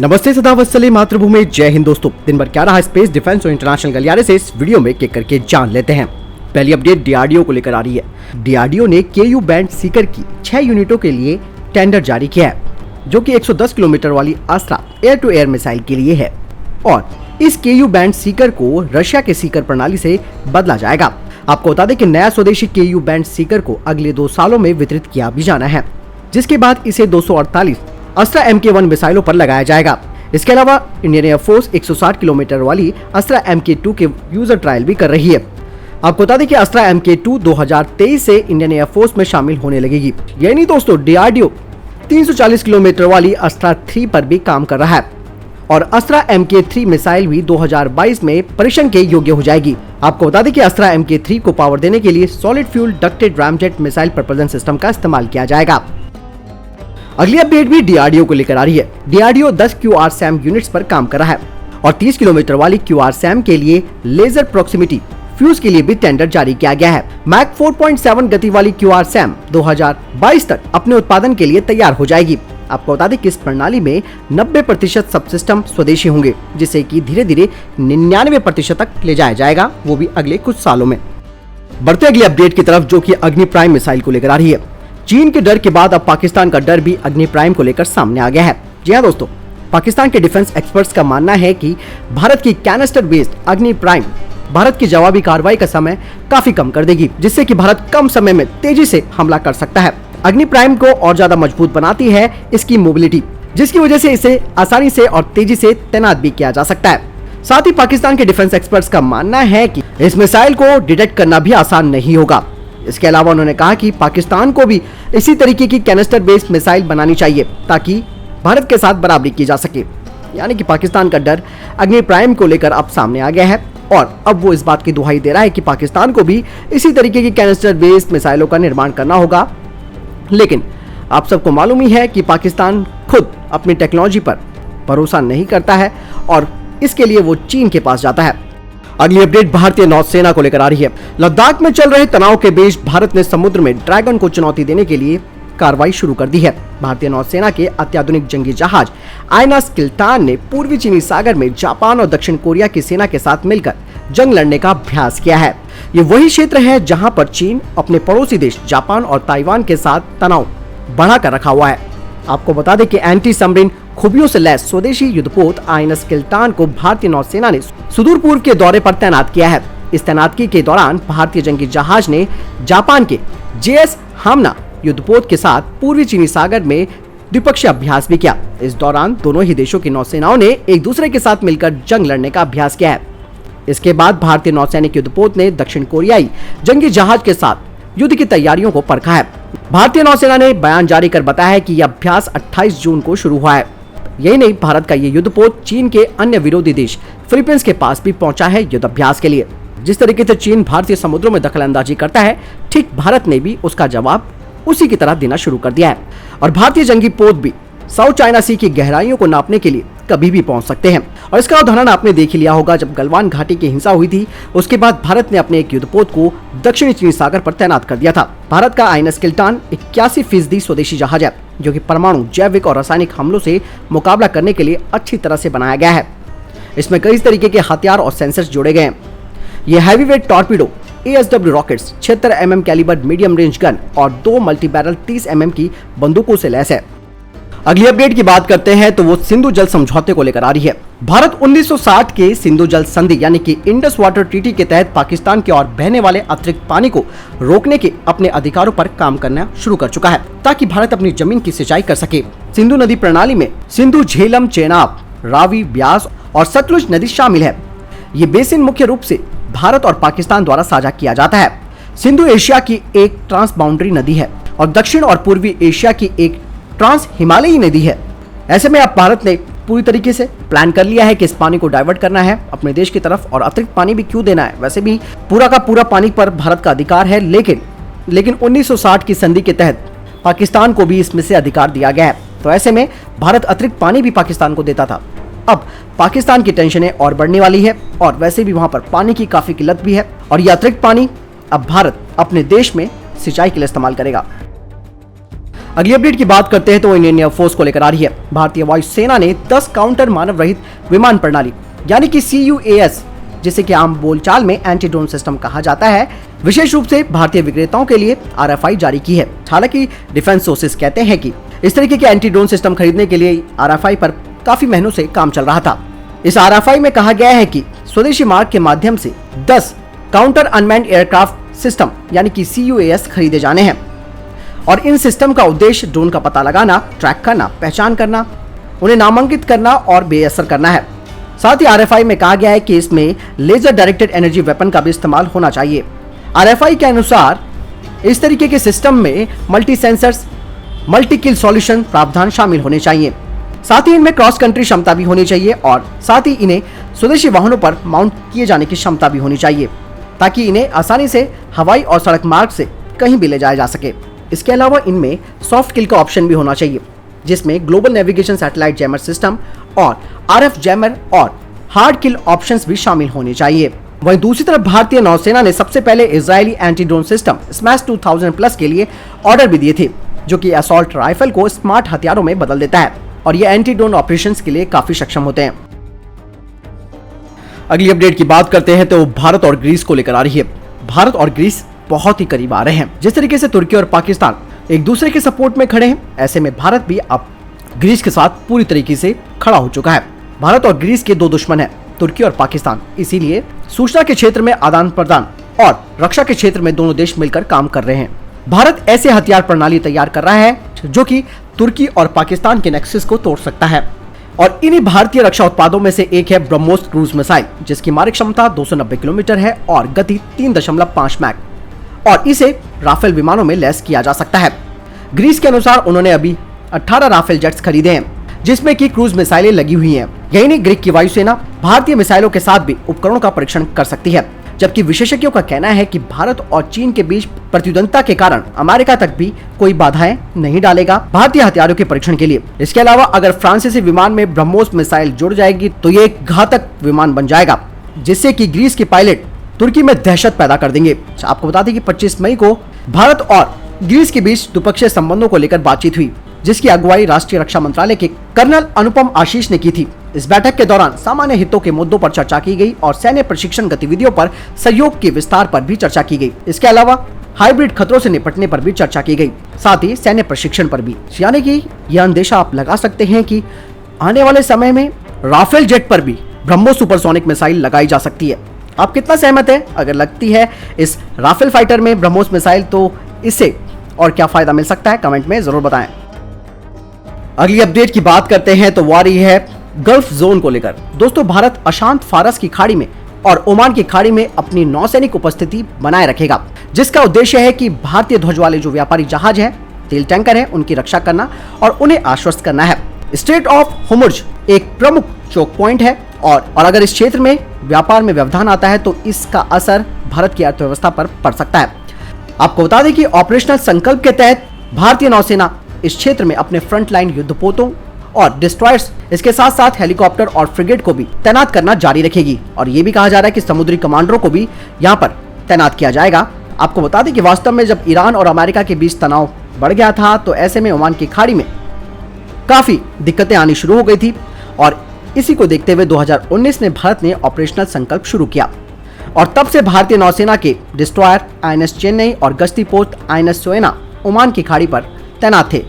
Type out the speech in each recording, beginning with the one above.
नमस्ते, सदावत्सले मातृभूमि, जय हिंद दोस्तों। दिन भर क्या रहा स्पेस, डिफेंस और इंटरनेशनल गलियारे से इस वीडियो में एक करके जान लेते हैं। पहली अपडेट डीआरडीओ को लेकर आ रही है। डीआरडीओ ने केयू बैंड सीकर की 6 यूनिटों के लिए टेंडर जारी किया है, जो कि 110 किलोमीटर वाली Astra air to air missile के लिए है और इस केयू बैंड सीकर को रशिया के सीकर प्रणाली से बदला जाएगा। आपको बता दें कि नया स्वदेशी केयू बैंड सीकर को अगले 2 सालों में वितरित किया भी जाना है, जिसके बाद इसे 248 अस्त्रा MK1 मिसाइलों पर लगाया जाएगा। इसके अलावा इंडियन एयरफोर्स 160 किलोमीटर वाली अस्त्रा MK2 के यूजर ट्रायल भी कर रही है। आपको बता दें कि अस्त्रा MK2 2023 से इंडियन एयरफोर्स में शामिल होने लगेगी। यही नहीं दोस्तों, डीआरडीओ 340 किलोमीटर वाली अस्त्रा 3 पर भी काम कर रहा है और अस्त्रा MK3 मिसाइल भी 2022 में परीक्षण के योग्य हो जाएगी। आपको बता दें कि अस्त्रा MK3 को पावर देने के लिए solid fuel ducted ramjet missile propulsion system का इस्तेमाल किया जाएगा। अगली अपडेट भी डीआरडीओ को लेकर आ रही है। डीआरडीओ 10 QRSAM यूनिट्स पर काम कर रहा है और 30 किलोमीटर वाली QRSAM के लिए लेजर प्रोक्सिमिटी फ्यूज के लिए भी टेंडर जारी किया गया है। मैक 4.7 गति वाली QRSAM 2022 तक अपने उत्पादन के लिए तैयार हो जाएगी। आपको बता दें कि इस प्रणाली में 90% सब सिस्टम स्वदेशी होंगे, जिसे कि धीरे धीरे 99% तक ले जाया जाएगा, वो भी अगले कुछ सालों में। बढ़ते अगली अपडेट की तरफ, जो कि अग्नि प्राइम मिसाइल को लेकर आ रही है। चीन के डर के बाद अब पाकिस्तान का डर भी अग्नि प्राइम को लेकर सामने आ गया है। जी हाँ दोस्तों, पाकिस्तान के डिफेंस एक्सपर्ट्स का मानना है कि भारत की कैनिस्टर बेस्ड अग्नि प्राइम भारत की जवाबी कार्रवाई का समय काफी कम कर देगी, जिससे कि भारत कम समय में तेजी से हमला कर सकता है। अग्नि प्राइम को और ज्यादा मजबूत बनाती है इसकी मोबिलिटी, जिसकी वजह से इसे आसानी से और तेजी से तैनात भी किया जा सकता है। साथ ही पाकिस्तान के डिफेंस एक्सपर्ट्स का मानना है कि इस मिसाइल को डिटेक्ट करना भी आसान नहीं होगा। इसके अलावा उन्होंने कहा कि पाकिस्तान को भी इसी तरीके की कैनिस्टर बेस्ड मिसाइल बनानी चाहिए ताकि भारत के साथ बराबरी की जा सके। यानी कि पाकिस्तान का डर अग्नि प्राइम को लेकर अब सामने आ गया है और अब वो इस बात की दुहाई दे रहा है कि पाकिस्तान को भी इसी तरीके की कैनिस्टर बेस्ड मिसाइलों का निर्माण करना होगा। लेकिन आप सबको मालूम ही है कि पाकिस्तान खुद अपनी टेक्नोलॉजी पर भरोसा नहीं करता है और इसके लिए वो चीन के पास जाता है। अगली अपडेट भारतीय नौसेना को लेकर आ रही है। लद्दाख में चल रहे तनाव के बीच भारत ने समुद्र में ड्रैगन को चुनौती देने के लिए कार्रवाई शुरू कर दी है। भारतीय नौसेना के अत्याधुनिक जंगी जहाज आइनस किल्तान ने पूर्वी चीनी सागर में जापान और दक्षिण कोरिया की सेना के साथ मिलकर जंग लड़ने का अभ्यास किया है। ये वही क्षेत्र है जहां पर चीन अपने पड़ोसी देश जापान और ताइवान के साथ तनाव बढ़ाकर रखा हुआ है। आपको बता दें कि एंटी सबमरीन खूबियों से लैस स्वदेशी युद्धपोत आइनस किल्तान को भारतीय नौसेना ने सुदूर पूर्व के दौरे पर तैनात किया है। इस तैनातगी के दौरान भारतीय जंगी जहाज ने जापान के JS हामना युद्धपोत के साथ पूर्वी चीनी सागर में द्विपक्षीय अभ्यास भी किया। इस दौरान दोनों ही देशों की नौसेनाओं ने एक दूसरे के साथ मिलकर जंग लड़ने का अभ्यास किया है। इसके बाद भारतीय नौसैनिक युद्धपोत ने दक्षिण कोरियाई जंगी जहाज के साथ युद्ध की तैयारियों को परखा है। भारतीय नौसेना ने बयान जारी कर बताया है कि यह अभ्यास 28 जून को शुरू हुआ है। यही नहीं, भारत का ये युद्धपोत चीन के अन्य विरोधी देश फिलीपींस के पास भी पहुंचा है युद्ध अभ्यास के लिए। जिस तरीके से चीन भारतीय समुद्रों में दखलंदाजी करता है, ठीक भारत ने भी उसका जवाब उसी की तरह देना शुरू कर दिया है और भारतीय जंगी पोत भी साउथ चाइना सी की गहराइयों को नापने के लिए कभी भी पहुंच सकते हैं। और इसका उदाहरण आपने देख लिया होगा, जब गलवान घाटी की हिंसा हुई थी, उसके बाद भारत ने अपने एक युद्धपोत को दक्षिणी चीनी सागर पर तैनात कर दिया था। भारत का आइनस किल्तान 81% स्वदेशी जहाज है, जो कि परमाणु, जैविक और रासायनिक हमलों से मुकाबला करने के लिए अच्छी तरह से बनाया गया है। इसमें कई तरीके के हथियार और सेंसर्स जोड़े गए हैं। ये heavyweight torpedo, ASW rockets, 76 mm calibre medium range gun और 2 मल्टी बैरल 30 mm की बंदूकों से लैस है। अगली अपडेट की बात करते हैं तो वो सिंधु जल समझौते को लेकर आ रही है। भारत 1960 के सिंधु जल संधि यानी कि इंडस वाटर ट्रीटी के तहत पाकिस्तान की ओर बहने वाले अतिरिक्त पानी को रोकने के अपने अधिकारों पर काम करना शुरू कर चुका है, ताकि भारत अपनी जमीन की सिंचाई कर सके। सिंधु नदी प्रणाली में सिंधु, झेलम, चेनाब, रावी, ब्यास और सतलुज नदी शामिल है। ये बेसिन मुख्य रूप से भारत और पाकिस्तान द्वारा साझा किया जाता है। सिंधु एशिया की एक ट्रांस बाउंड्री नदी है और दक्षिण और पूर्वी एशिया की एक ट्रांस हिमालयी नदी है। ऐसे में अब भारत ने पूरी तरीके से प्लान कर लिया है कि इस पानी को डाइवर्ट करना है अपने देश की तरफ और अतिरिक्त पानी भी क्यों देना है। वैसे भी पूरा का पूरा पानी पर भारत का अधिकार है, लेकिन 1960 की संधि के तहत पाकिस्तान को भी इसमें से अधिकार दिया गया है। तो ऐसे में भारत अतिरिक्त पानी भी पाकिस्तान को देता था। अब पाकिस्तान की टेंशनें और बढ़ने वाली है और वैसे भी वहां पर पानी की काफी किल्लत भी है और यह अतिरिक्त पानी अब भारत अपने देश में सिंचाई के लिए इस्तेमाल करेगा। अगली अपडेट की बात करते हैं तो इंडियन एयरफोर्स को लेकर आ रही है। भारतीय वायुसेना ने 10 काउंटर मानव रहित विमान प्रणाली यानी कि CUAS, जिसे कि आम बोलचाल में एंटी ड्रोन सिस्टम कहा जाता है, विशेष रूप से भारतीय विक्रेताओं के लिए RFI जारी की है। हालांकि डिफेंस सोर्सेस कहते हैं कि इस तरीके के एंटी ड्रोन सिस्टम खरीदने के लिए RFI पर काफी महीनों से काम चल रहा था। इस RFI में कहा गया है कि स्वदेशी मार्ग के माध्यम से 10 काउंटर अनमैन्ड एयरक्राफ्ट सिस्टम यानी कि CUAS खरीदे जाने हैं और इन सिस्टम का उद्देश्य ड्रोन का पता लगाना, ट्रैक करना, पहचान करना, उन्हें नामांकित करना और बेअसर करना है। साथ ही RFI में कहा गया है कि इसमें लेजर डायरेक्टेड एनर्जी वेपन का भी इस्तेमाल होना चाहिए। RFI के अनुसार इस तरीके के सिस्टम में मल्टी सेंसर्स, मल्टी किल सॉल्यूशन प्रावधान शामिल होने चाहिए। साथ ही इनमें क्रॉस कंट्री क्षमता भी होनी चाहिए और साथ ही इन्हें स्वदेशी वाहनों पर माउंट किए जाने की क्षमता भी होनी चाहिए ताकि इन्हें आसानी से हवाई और सड़क मार्ग से कहीं भी ले जाया जा सके। इसके अलावा इनमें सॉफ्ट किल का ऑप्शन भी होना चाहिए, जिसमें global navigation satellite jammer system और RF जैमर और हार्ड किल ऑप्शंस भी शामिल होने चाहिए। वहीं दूसरी तरफ भारतीय नौसेना ने सबसे पहले Israeli anti drone system smash 2000 plus के लिए ऑर्डर भी दिए थे, जो कि असॉल्ट राइफल को स्मार्ट हथियारों में बदल देता है और ये एंटी ड्रोन ऑपरेशंस के लिए काफी सक्षम होते हैं। अगली अपडेट की बात करते हैं तो भारत और ग्रीस को लेकर आ रही है। भारत और ग्रीस बहुत ही करीब आ रहे हैं। जिस तरीके से तुर्की और पाकिस्तान एक दूसरे के सपोर्ट में खड़े हैं, ऐसे में भारत भी अब ग्रीस के साथ पूरी तरीके से खड़ा हो चुका है। भारत और ग्रीस के दो दुश्मन हैं, तुर्की और पाकिस्तान। इसीलिए सूचना के क्षेत्र में आदान प्रदान और रक्षा के क्षेत्र में दोनों देश मिलकर काम कर रहे हैं। भारत ऐसे हथियार प्रणाली तैयार कर रहा है जो कि तुर्की और पाकिस्तान के नेक्सस को तोड़ सकता है और इन्हीं भारतीय रक्षा उत्पादों में से एक है ब्रह्मोस क्रूज मिसाइल, जिसकी मारक क्षमता 290 किलोमीटर है और गति 3.5 मैक और इसे राफेल विमानों में लैस किया जा सकता है। ग्रीस के अनुसार उन्होंने अभी 18 राफेल जेट्स खरीदे हैं, जिसमें कि क्रूज मिसाइलें लगी हुई हैं। यही नहीं, ग्रीक की वायुसेना भारतीय मिसाइलों के साथ भी उपकरणों का परीक्षण कर सकती है, जबकि विशेषज्ञों का कहना है कि भारत और चीन के बीच प्रतिद्वंदता के कारण अमेरिका तक भी कोई बाधाएं नहीं डालेगा भारतीय हथियारों के परीक्षण के लिए। इसके अलावा अगर फ्रांसीसी विमान में ब्रह्मोस मिसाइल जुड़ जाएगी तो ये एक घातक विमान बन जाएगा, जिससे कि ग्रीस के पायलट तुर्की में दहशत पैदा कर देंगे। आपको बता दें कि 25 मई को भारत और ग्रीस के बीच द्विपक्षीय संबंधों को लेकर बातचीत हुई, जिसकी अगुवाई राष्ट्रीय रक्षा मंत्रालय के कर्नल अनुपम आशीष ने की थी। इस बैठक के दौरान सामान्य हितों के मुद्दों पर चर्चा की गई और सैन्य प्रशिक्षण गतिविधियों पर सहयोग के विस्तार पर भी चर्चा की गई। इसके अलावा हाइब्रिड खतरों से निपटने पर भी चर्चा की गई, साथ ही सैन्य प्रशिक्षण पर भी। यानी कि यह अंदेशा आप लगा सकते हैं कि आने वाले समय में राफेल जेट पर भी ब्रह्मोस सुपरसोनिक मिसाइल लगाई जा सकती है। आप कितना सहमत है? अगर लगती है इस राफेल फाइटर में ब्रह्मोस मिसाइल तो इससे और क्या फायदा मिल सकता है, कमेंट में जरूर बताएं। अगली अपडेट की बात करते हैं तो वो आ रही है गल्फ जोन को लेकर। दोस्तों, भारत अशांत फारस की खाड़ी में और ओमान की खाड़ी में अपनी नौसैनिक उपस्थिति बनाए रखेगा, जिसका उद्देश्य है कि भारतीय ध्वज वाले जो व्यापारी जहाज हैं, तेल टैंकर हैं, उनकी रक्षा करना और उन्हें आश्वस्त करना है। स्ट्रेट ऑफ होर्मुज एक प्रमुख चोक पॉइंट है और अगर इस क्षेत्र में व्यापार में व्यवधान आता है तो इसका असर भारत की अर्थव्यवस्था पर पड़ सकता है। आपको बता दें कि ऑपरेशनल संकल्प के तहत भारतीय नौसेना इस क्षेत्र में अपने फ्रंट लाइन युद्धपोतों और डिस्ट्रॉयर्स, इसके साथ साथ हेलीकॉप्टर और फ्रिगेट को भी तैनात करना जारी रखेगी और ये भी कहा जा रहा है कि समुद्री कमांडरों को भी यहाँ पर तैनात किया जाएगा। आपको बता दें कि वास्तव में जब ईरान और अमेरिका के बीच तनाव बढ़ गया था तो ऐसे में ओमान की खाड़ी में काफी दिक्कतें आनी शुरू हो गई थी और इसी को देखते हुए 2019 में भारत ने ऑपरेशनल संकल्प शुरू किया और तब से भारतीय नौसेना के डिस्ट्रॉयर INS चेन्नई और गश्ती पोत INS सोएना ओमान की खाड़ी पर तैनात थे।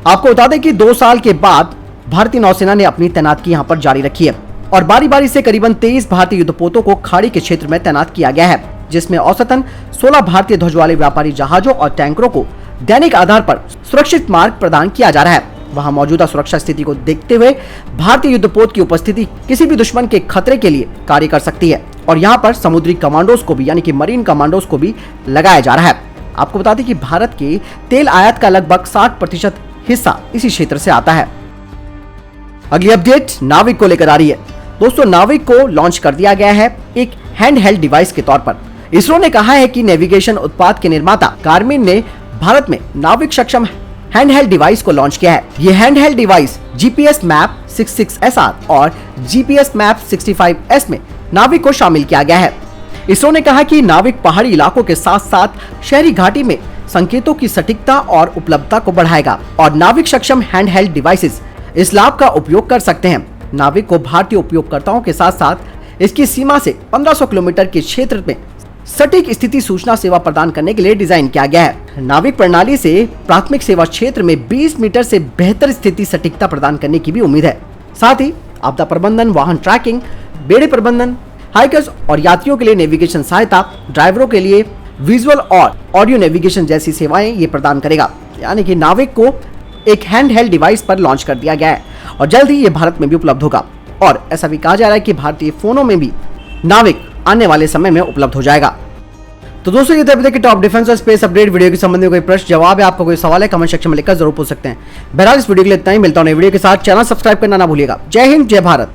आपको बता दें कि 2 साल के बाद भारतीय नौसेना ने अपनी तैनाती यहां पर जारी रखी है और बारी बारी से करीबन 23 भारतीय युद्धपोतों को खाड़ी के क्षेत्र में तैनात किया गया है, जिसमें औसतन 16 भारतीय ध्वज वाले व्यापारी जहाजों और टैंकरों को दैनिक आधार पर सुरक्षित मार्ग प्रदान किया जा रहा है। वहां मौजूदा सुरक्षा स्थिति को देखते हुए भारतीय युद्धपोत की उपस्थिति किसी भी दुश्मन के खतरे के लिए कार्य कर सकती है और यहाँ पर समुद्री कमांडोज को भी यानी कि मरीन कमांडोज को भी लगाया जा रहा है। आपको बता दें कि भारत के तेल आयात का लगभग 60% हिस्सा इसी क्षेत्र से आता है। अगली अपडेट नाविक को लेकर आ रही है। दोस्तों, नाविक को लॉन्च कर दिया गया है एक हैंड हेल्ड डिवाइस के तौर पर। इसरो ने कहा है कि नेविगेशन उत्पाद के निर्माता गार्मिन ने भारत में नाविक सक्षम हैंड हेल्ड डिवाइस को लॉन्च किया है। ये hand held device GPS map 66SR और GPS मैप 65S में नाविक को शामिल किया गया है। इसरो ने कहा कि नाविक पहाड़ी इलाकों के साथ साथ शहरी घाटी में संकेतों की सटीकता और उपलब्धता को बढ़ाएगा और नाविक सक्षम हैंडहेल्ड डिवाइसेस इस लाभ का उपयोग कर सकते हैं। नाविक को भारतीय उपयोगकर्ताओं के साथ साथ इसकी सीमा से 1500 किलोमीटर के क्षेत्र में सटीक स्थिति सूचना सेवा प्रदान करने के लिए डिजाइन किया गया है। नाविक प्रणाली से प्राथमिक सेवा क्षेत्र में 20 मीटर से बेहतर स्थिति सटीकता प्रदान करने की भी उम्मीद है। साथ ही आपदा प्रबंधन, वाहन ट्रैकिंग, बेड़े प्रबंधन, हाइकर्स और यात्रियों के लिए नेविगेशन सहायता, ड्राइवरों के लिए विजुअल और ऑडियो नेविगेशन जैसी सेवाएं ये प्रदान करेगा। यानी कि नाविक को एक हैंडहेल्ड डिवाइस पर लॉन्च कर दिया गया है और जल्द ही ये भारत में भी उपलब्ध होगा और ऐसा भी कहा जा रहा है कि भारतीय फोनों में भी नाविक आने वाले समय में उपलब्ध हो जाएगा। तो दोस्तों, ये थे अभी तक के टॉप डिफेंस और स्पेस अपडेट। वीडियो के संबंध में कोई प्रश्न जवाब है, आपका कोई सवाल है, कमेंट सेक्शन में लिखकर जरूर पूछ सकते हैं। बहरहाल इस वीडियो के लिए इतना ही। मिलता हूं नई वीडियो के साथ। चैनल सब्सक्राइब करना ना भूलिएगा। जय हिंद, जय भारत।